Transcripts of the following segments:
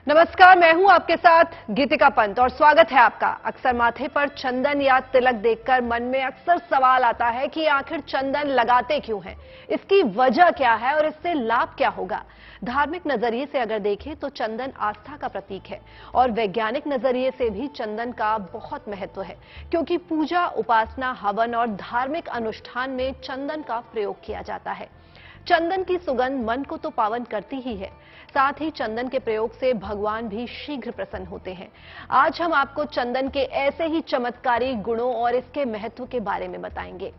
नमस्कार, मैं हूं आपके साथ गीतिका पंत और स्वागत है आपका। अक्सर माथे पर चंदन या तिलक देखकर मन में अक्सर सवाल आता है कि आखिर चंदन लगाते क्यों हैं, इसकी वजह क्या है और इससे लाभ क्या होगा। धार्मिक नजरिए से अगर देखें तो चंदन आस्था का प्रतीक है और वैज्ञानिक नजरिए से भी चंदन का बहुत महत्व है, क्योंकि पूजा, उपासना, हवन और धार्मिक अनुष्ठान में चंदन का प्रयोग किया जाता है। चंदन की सुगंध मन को तो पावन करती ही है, साथ ही चंदन के प्रयोग से भगवान भी शीघ्र प्रसन्न होते हैं। आज हम आपको चंदन के ऐसे ही चमत्कारी गुणों और इसके महत्व के बारे में बताएंगे।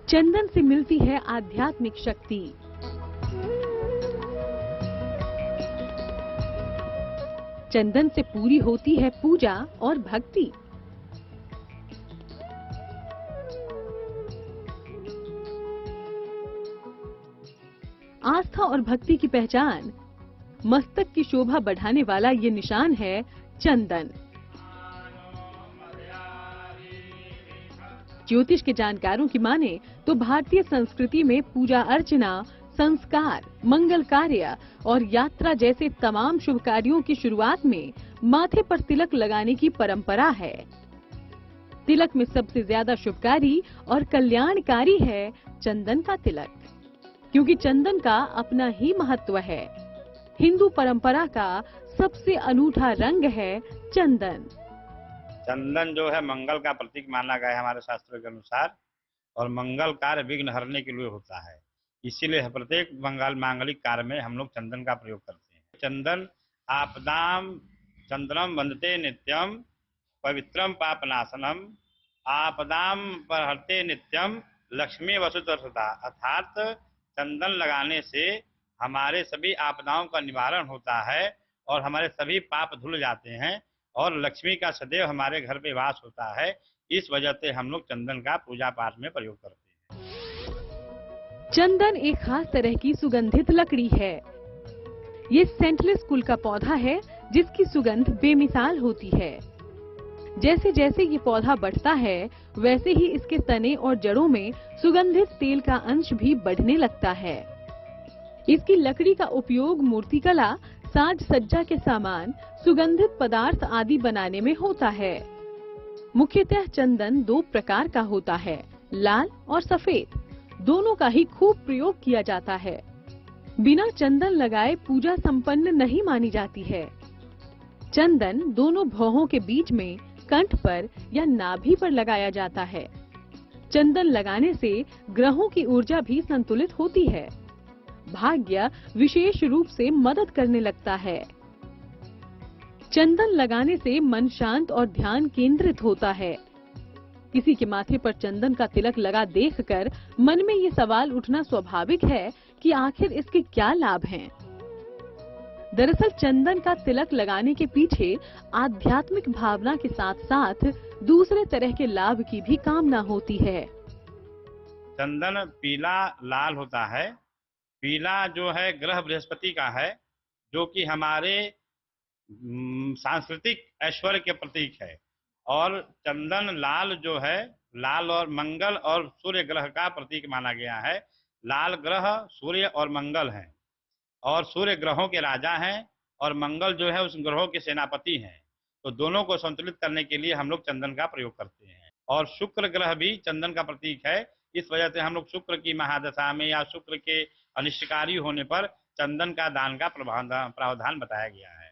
चंदन से मिलती है आध्यात्मिक शक्ति। चंदन से पूरी होती है पूजा और भक्ति। आस्था और भक्ति की पहचान, मस्तक की शोभा बढ़ाने वाला ये निशान है चंदन। ज्योतिष के जानकारों की माने तो भारतीय संस्कृति में पूजा अर्चना, संस्कार, मंगल कार्य और यात्रा जैसे तमाम शुभ कार्यों की शुरुआत में माथे पर तिलक लगाने की परंपरा है। तिलक में सबसे ज्यादा शुभकारी और कल्याणकारी है चंदन का तिलक, क्योंकि चंदन का अपना ही महत्व है। हिंदू परंपरा का सबसे अनूठा रंग है चंदन। चंदन जो है मंगल का प्रतीक माना गया है हमारे शास्त्रों के अनुसार, और मंगल कार्य विघ्न हरने के लिए होता है। इसीलिए प्रत्येक मांगलिक कार्य में हम लोग चंदन का प्रयोग करते हैं। चंदन आपदाम चंदनम वंदते नित्यम पवित्रम पापनाशनम आपदाम परहरते नित्यम लक्ष्मी वसुधरसुता। अर्थात चंदन लगाने से हमारे सभी आपदाओं का निवारण होता है और हमारे सभी पाप धुल जाते हैं और लक्ष्मी का सदैव हमारे घर पे वास होता है। इस वजह से हम लोग चंदन का पूजा पाठ में प्रयोग करते हैं। चंदन एक खास तरह की सुगंधित लकड़ी है। ये सेंटलेस कुल का पौधा है जिसकी सुगंध बेमिसाल होती है। जैसे जैसे ये पौधा बढ़ता है वैसे ही इसके तने और जड़ों में सुगंधित तेल का अंश भी बढ़ने लगता है। इसकी लकड़ी का उपयोग मूर्तिकला, साज सज्जा के सामान, सुगंधित पदार्थ आदि बनाने में होता है। मुख्यतः चंदन दो प्रकार का होता है, लाल और सफेद। दोनों का ही खूब प्रयोग किया जाता है। बिना चंदन लगाए पूजा संपन्न नहीं मानी जाती है। चंदन दोनों भौहों के बीच में, कंठ पर या नाभि पर लगाया जाता है। चंदन लगाने से ग्रहों की ऊर्जा भी संतुलित होती है। भाग्य विशेष रूप से मदद करने लगता है। चंदन लगाने से मन शांत और ध्यान केंद्रित होता है। किसी के माथे पर चंदन का तिलक लगा देखकर मन में ये सवाल उठना स्वाभाविक है कि आखिर इसके क्या लाभ हैं। दरअसल चंदन का तिलक लगाने के पीछे आध्यात्मिक भावना के साथ साथ दूसरे तरह के लाभ की भी कामना होती है। चंदन पीला लाल होता है। पीला जो है ग्रह बृहस्पति का है, जो कि हमारे सांस्कृतिक ऐश्वर्य के प्रतीक है। और चंदन लाल जो है, लाल और मंगल और सूर्य ग्रह का प्रतीक माना गया है। लाल ग्रह सूर्य और मंगल हैं, और सूर्य ग्रहों के राजा हैं और मंगल जो है उस ग्रहों के सेनापति हैं। तो दोनों को संतुलित करने के लिए हम लोग चंदन का प्रयोग करते हैं। और शुक्र ग्रह भी चंदन का प्रतीक है। इस वजह से हम लोग शुक्र की महादशा में या शुक्र के अनिष्टकारी होने पर चंदन का दान का प्रावधान बताया गया है।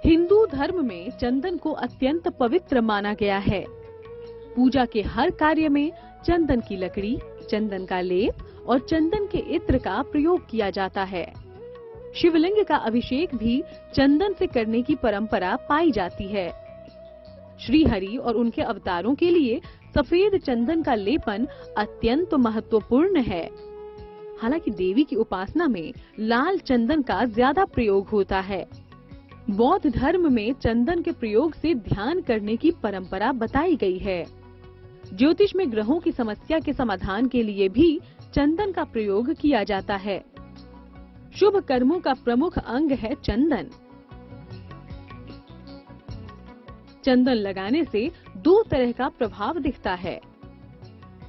हिंदू धर्म में चंदन को अत्यंत पवित्र माना गया है। पूजा के हर कार्य में चंदन की लकड़ी, चंदन का लेप और चंदन के इत्र का प्रयोग किया जाता है। शिवलिंग का अभिषेक भी चंदन से करने की परंपरा पाई जाती है। श्री हरि और उनके अवतारों के लिए सफेद चंदन का लेपन अत्यंत महत्वपूर्ण है। हालांकि देवी की उपासना में लाल चंदन का ज्यादा प्रयोग होता है। बौद्ध धर्म में चंदन के प्रयोग से ध्यान करने की परंपरा बताई गई है। ज्योतिष में ग्रहों की समस्या के समाधान के लिए भी चंदन का प्रयोग किया जाता है। शुभ कर्मों का प्रमुख अंग है चंदन। चंदन लगाने से दो तरह का प्रभाव दिखता है।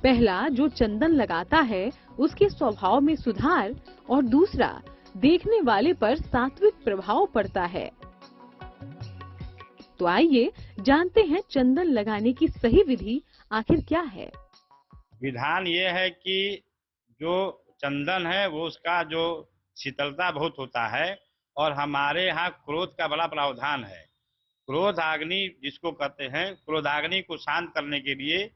पहला, जो चंदन लगाता है उसके स्वभाव में सुधार, और दूसरा, देखने वाले पर सात्विक प्रभाव पड़ता है। तो आइए जानते हैं चंदन लगाने की सही विधि आखिर क्या है। विधान ये है कि जो चंदन है वो उसका जो शीतलता बहुत होता है, और हमारे यहाँ क्रोध का बड़ा प्रावधान है। क्रोधाग्नि जिसको कहते हैं, क्रोधाग्नि को शांत करने के लिए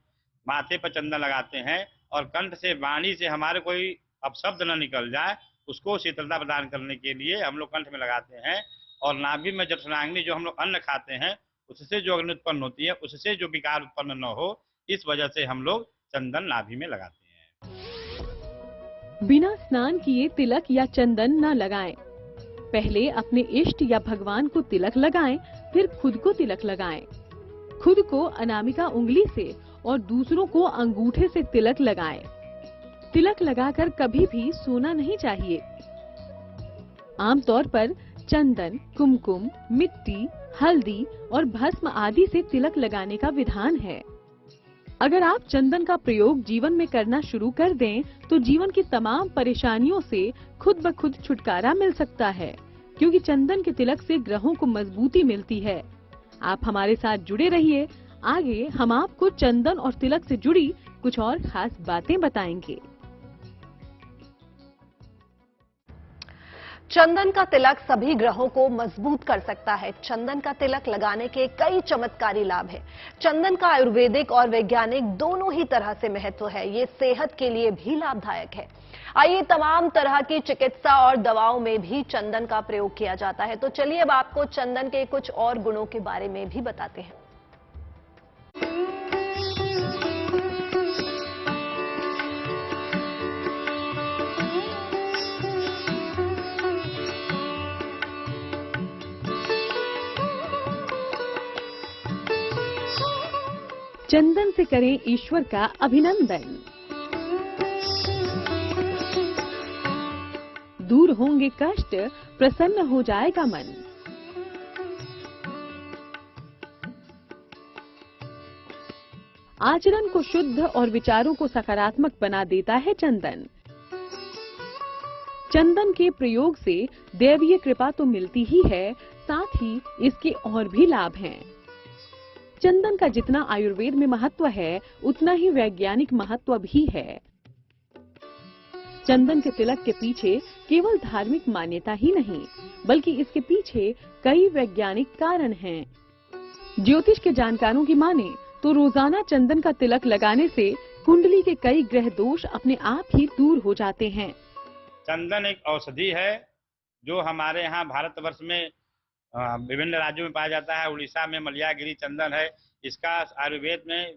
माथे पर चंदन लगाते हैं, और कंठ से, वाणी से हमारे कोई अपशब्द न निकल जाए, उसको शीतलता प्रदान करने के लिए हम लोग कंठ में लगाते हैं। और नाभि में जठराग्नि, जो हम लोग अन्न खाते हैं उससे जो अग्नि उत्पन्न होती है, उससे जो विकार उत्पन्न न हो, इस वजह से हम लोग चंदन नाभि में लगाते हैं। बिना स्नान किए तिलक या चंदन न लगाएं। पहले अपने इष्ट या भगवान को तिलक लगाएं, फिर खुद को तिलक लगाएं। खुद को अनामिका उंगली से और दूसरों को अंगूठे से तिलक लगाएं। तिलक लगाकर कभी भी सोना नहीं चाहिए। आमतौर पर चंदन, कुमकुम, मिट्टी, हल्दी और भस्म आदि से तिलक लगाने का विधान है। अगर आप चंदन का प्रयोग जीवन में करना शुरू कर दें तो जीवन की तमाम परेशानियों से खुद ब खुद छुटकारा मिल सकता है, क्योंकि चंदन के तिलक से ग्रहों को मजबूती मिलती है। आप हमारे साथ जुड़े रहिए। आगे हम आपको चंदन और तिलक से जुड़ी कुछ और खास बातें बताएंगे। चंदन का तिलक सभी ग्रहों को मजबूत कर सकता है। चंदन का तिलक लगाने के कई चमत्कारी लाभ हैं। चंदन का आयुर्वेदिक और वैज्ञानिक दोनों ही तरह से महत्व है। ये सेहत के लिए भी लाभदायक है। आइए, तमाम तरह की चिकित्सा और दवाओं में भी चंदन का प्रयोग किया जाता है। तो चलिए अब आपको चंदन के कुछ और गुणों के बारे में भी बताते हैं। चंदन से करें ईश्वर का अभिनंदन। दूर होंगे कष्ट, प्रसन्न हो जाएगा मन। आचरण को शुद्ध और विचारों को सकारात्मक बना देता है चंदन। चंदन के प्रयोग से दैवीय कृपा तो मिलती ही है, साथ ही इसके और भी लाभ हैं। चंदन का जितना आयुर्वेद में महत्व है, उतना ही वैज्ञानिक महत्व भी है। चंदन के तिलक के पीछे केवल धार्मिक मान्यता ही नहीं, बल्कि इसके पीछे कई वैज्ञानिक कारण हैं। ज्योतिष के जानकारों की माने तो रोजाना चंदन का तिलक लगाने से कुंडली के कई ग्रह दोष अपने आप ही दूर हो जाते हैं। चंदन एक औषधि है जो हमारे यहाँ भारतवर्ष में विभिन्न राज्यों में पाया जाता है। उड़ीसा में मलयागिरी चंदन है। इसका आयुर्वेद में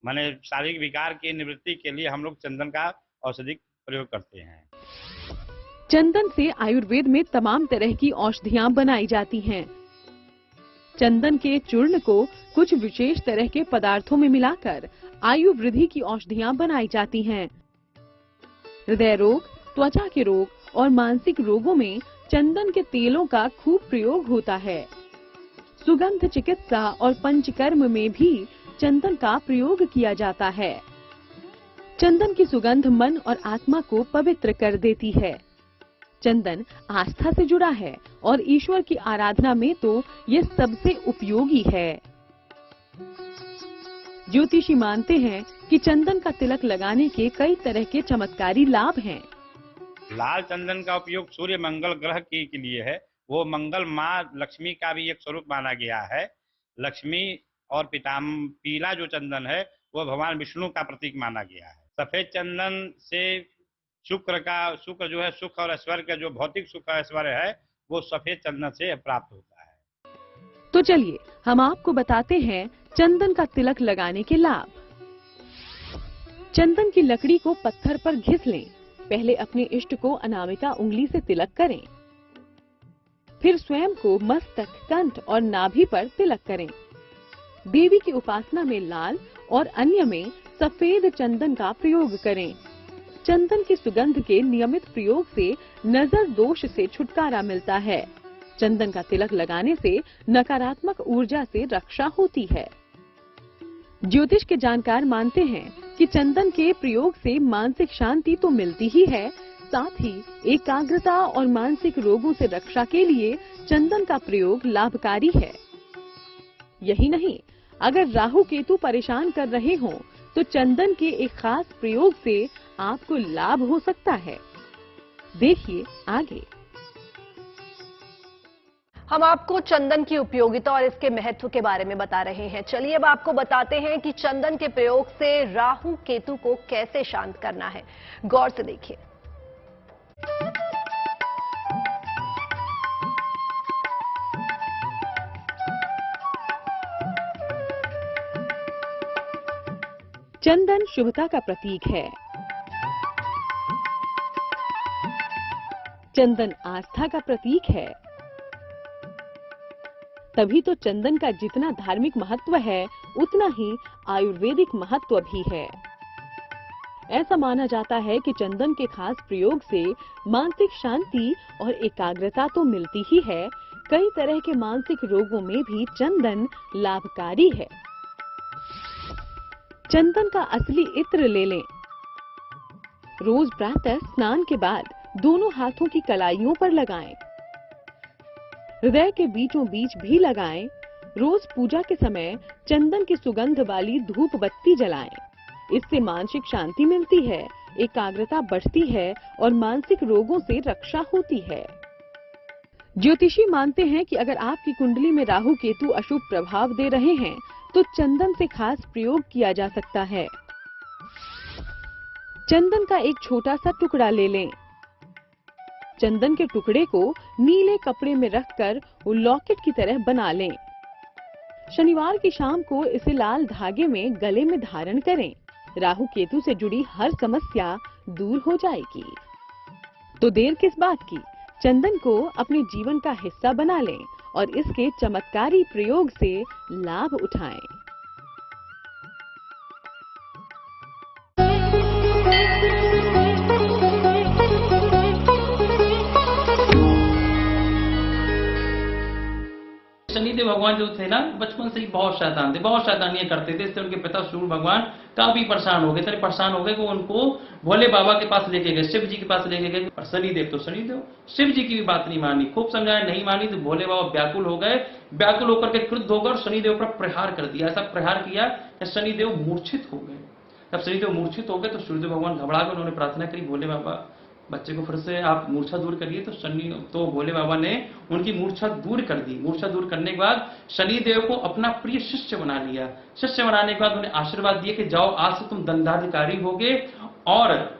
माने शारीरिक विकार की निवृत्ति के लिए हम लोग चंदन का औषधि प्रयोग करते हैं। चंदन से आयुर्वेद में तमाम तरह की औषधियां बनाई जाती हैं। चंदन के चूर्ण को कुछ विशेष तरह के पदार्थों में मिलाकर आयु वृद्धि की औषधियां बनाई जाती हैं। हृदय रोग, त्वचा के रोग और मानसिक रोगों में चंदन के तेलों का खूब प्रयोग होता है। सुगंध चिकित्सा और पंचकर्म में भी चंदन का प्रयोग किया जाता है। चंदन की सुगंध मन और आत्मा को पवित्र कर देती है। चंदन आस्था से जुड़ा है और ईश्वर की आराधना में तो ये सबसे उपयोगी है। ज्योतिषी मानते हैं कि चंदन का तिलक लगाने के कई तरह के चमत्कारी लाभ हैं। लाल चंदन का उपयोग सूर्य मंगल ग्रह के लिए है। वो मंगल माँ लक्ष्मी का भी एक स्वरूप माना गया है। लक्ष्मी और पीला जो चंदन है वो भगवान विष्णु का प्रतीक माना गया है। सफेद चंदन से शुक्र जो है सुख और ऐश्वर्य का जो भौतिक सुख और ऐश्वर्य है वो सफेद चंदन से प्राप्त होता है। तो चलिए हम आपको बताते हैं चंदन का तिलक लगाने के लाभ। चंदन की लकड़ी को पत्थर पर घिस लें। पहले अपने इष्ट को अनामिका उंगली से तिलक करें, फिर स्वयं को मस्तक, कंठ और नाभि पर तिलक करें। देवी की उपासना में लाल और अन्य में सफेद चंदन का प्रयोग करें। चंदन की सुगंध के नियमित प्रयोग से नजर दोष से छुटकारा मिलता है। चंदन का तिलक लगाने से नकारात्मक ऊर्जा से रक्षा होती है। ज्योतिष के जानकार मानते हैं कि चंदन के प्रयोग से मानसिक शांति तो मिलती ही है, साथ ही एकाग्रता और मानसिक रोगों से रक्षा के लिए चंदन का प्रयोग लाभकारी है। यही नहीं, अगर राहु केतु परेशान कर रहे हों तो चंदन के एक खास प्रयोग से आपको लाभ हो सकता है। देखिए आगे। हम आपको चंदन की उपयोगिता और इसके महत्व के बारे में बता रहे हैं। चलिए अब आपको बताते हैं कि चंदन के प्रयोग से राहु केतु को कैसे शांत करना है। गौर से देखिए। चंदन शुभता का प्रतीक है। चंदन आस्था का प्रतीक है। तभी तो चंदन का जितना धार्मिक महत्व है उतना ही आयुर्वेदिक महत्व भी है। ऐसा माना जाता है कि चंदन के खास प्रयोग से मानसिक शांति और एकाग्रता तो मिलती ही है, कई तरह के मानसिक रोगों में भी चंदन लाभकारी है। चंदन का असली इत्र ले लें। रोज प्रातः स्नान के बाद दोनों हाथों की कलाइयों पर लगाएं। हृदय के बीचों बीच भी लगाएं। रोज पूजा के समय चंदन की सुगंध वाली धूप बत्ती जलाएं। इससे मानसिक शांति मिलती है, एकाग्रता बढ़ती है और मानसिक रोगों से रक्षा होती है। ज्योतिषी मानते हैं कि अगर आपकी कुंडली में राहु केतु अशुभ प्रभाव दे रहे हैं तो चंदन से खास प्रयोग किया जा सकता है। चंदन का एक छोटा सा टुकड़ा ले लें। चंदन के टुकड़े को नीले कपड़े में रखकर वो लॉकेट की तरह बना लें। शनिवार की शाम को इसे लाल धागे में गले में धारण करें। राहु केतु से जुड़ी हर समस्या दूर हो जाएगी। तो देर किस बात की, चंदन को अपने जीवन का हिस्सा बना लें और इसके चमत्कारी प्रयोग से लाभ उठाएं। शनिदेव भगवान जो थे ना, बचपन से ही बहुत शैतान थे, बहुत शैतानियां करते थे। इससे उनके पिता सूर्य भगवान काफी परेशान हो गए। इतने परेशान हो गए कि उनको भोले बाबा के पास लेके गए, शिव जी के पास लेके गए। और शनिदेव तो शनिदेव, शिव जी की भी बात नहीं मानी, खूब समझाया, नहीं मानी। तो भोले बाबा व्याकुल हो गए। व्याकुल होकर के क्रुद्ध होकर शनिदेव पर प्रहार कर दिया। ऐसा प्रहार किया कि शनिदेव मूर्छित हो गए। जब शनिदेव मूर्छित हो गए तो सूर्यदेव भगवान घबरा गए। उन्होंने प्रार्थना करी, भोले बाबा बच्चे को फिर से आप मूर्छा दूर करिए। तो भोले बाबा ने उनकी मूर्छा दूर कर दी। मूर्छा दूर करने के बाद शनिदेव को अपना प्रिय शिष्य बना लिया। शिष्य बनाने के बाद उन्हें आशीर्वाद दिए कि जाओ, आज से तुम दंडाधिकारी होगे और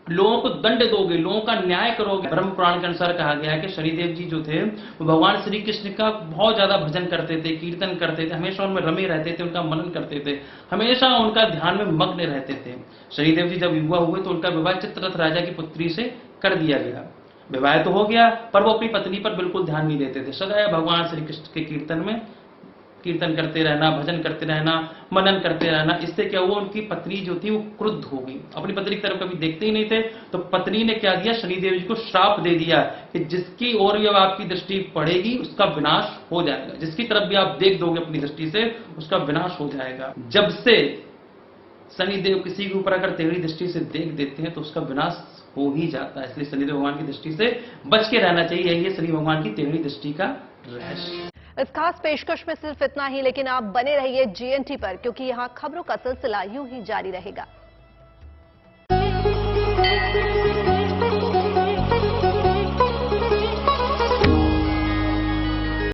लोगों को दंड दोगे, लोगों का न्याय करोगे। ब्रह्म पुराण के अनुसार कहा गया है कि शनिदेव जी जो थे वो भगवान श्री कृष्ण का बहुत ज्यादा भजन करते थे, कीर्तन करते थे, हमेशा उनमें रमे रहते थे, उनका मनन करते थे, हमेशा उनका ध्यान में मग्न रहते थे। शनिदेव जी जब युवा हुए तो उनका विवाह चित्ररथ राजा की पुत्री से कर दिया गया। विवाह तो हो गया पर वो अपनी पत्नी पर बिल्कुल ध्यान नहीं देते थे। सदैव भगवान श्री कृष्ण के कीर्तन करते रहना, भजन करते रहना, मनन करते रहना। इससे क्या हुआ, उनकी पत्नी जो थी वो क्रुद्ध हो गई, अपनी पत्नी की तरफ कभी देखते ही नहीं थे। तो पत्नी ने क्या दिया, शनिदेव जी को श्राप दे दिया कि जिसकी ओर भी अब आपकी दृष्टि पड़ेगी उसका विनाश हो जाएगा, जिसकी तरफ भी आप देख दोगे अपनी दृष्टि से उसका विनाश हो जाएगा। जब से शनिदेव किसी के ऊपर अगर टेढ़ी दृष्टि से देख देते हैं तो उसका विनाश हो ही जाता है। इसलिए शनिदेव भगवान की दृष्टि से बच के रहना चाहिए। यही है शनि भगवान की टेढ़ी दृष्टि का रहस्य। इस खास पेशकश में सिर्फ इतना ही, लेकिन आप बने रहिए GNT पर, क्योंकि यहाँ खबरों का सिलसिला यूं ही जारी रहेगा।